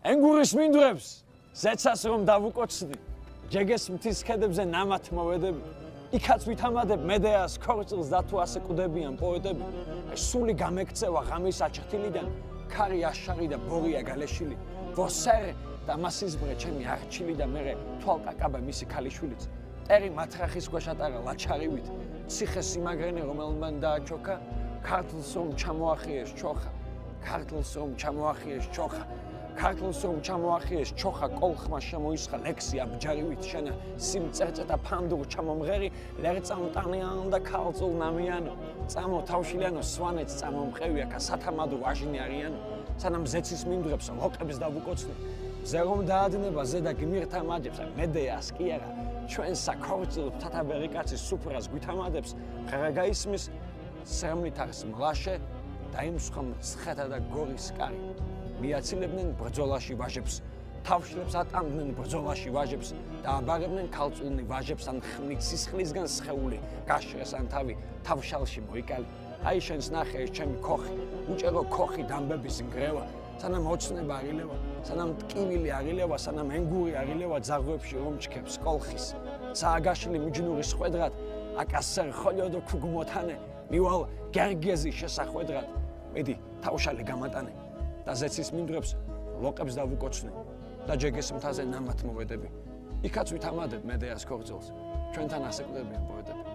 ენგურის მინდვრებს ზეცას რომ დავუკოცდი ჯეგეს მთის ქედებზე ნამათ მოვედები იქაც ვითამადებ მედეას ქორწილს და თუ ასე კვდებიან პოეტები აი სული გამექცევა ღამის აჩრთილიდან ქარი აშარი და ბორია გალეშილი ვოსერე და მასიზბრე ჩემი არჩილი და მერე თვალკაკაბა მისი ქალიშვილიც ტერი მათრახის ქვეშ ატარა ლაჩარივით ციხე სიმაგრენე რომელმან დააჩოქა ქართლს რომ ჩამოახიეს ჩოხა ქართლს რომ ჩამოახიეს ჩოხა ქართლს რომ ჩამოახიეს ჩოხა კოლხმა შემოისხა ლექსი აბჯარივით შენა სიმწერწეთა ფანდურ ჩამომღერი ლერწამტანიან და ქალწულ ნამიანო წამო თავშილიანო სვანეთს წამომყევი აქა სათამადო ვაჟინი არიანო სანამ ზეცის მინდვრებს ლოყებს დავუკოცნი ზე რომ დაადნება ზედა გმირთა მაჯებს მედეას კი არა ჩვენ საქორწილო თათაბერი კაცის სუფრას გვითამადებს ღრა გაისმის სერმნით არის მლაშე დაიმსხა მცხეთა და გორის კარი მიაცილებდნენ ბრძოლაში ვაჟებს თავშლებს ატამდნენ ბრძოლაში ვაჟებს და აბაღებდნენ ქალწულნი ვაჟებს ან ხმით სისხლისგან სხეული გაშრეს ან თავი თავშალში მოიკალი აი შენს ნახე ეს ჩემი ქოხი უჭერო ქოხი დამბების ნგრევა სანამ ოცნება აღილევა სანამ ტკივილი აღილევა სანამ ენგური აღილევა ძაღლებში რომ ჩქებს კოლხის სააგაშილი მიჯნური სხვედრად აკასერ ხოლიოდო ქუგმოთანე მივალ გერგეზი შესახვედრად მედი თავშალი გამატანე და ზეცის მინდვრებს ლოყებს დავუკოცნი და ჯეგეს მთაზე ნამათ მოვედები იქაც ვითამადებ მედეას ქორწილს ჩვენთან ასე კვდებიან პოეტები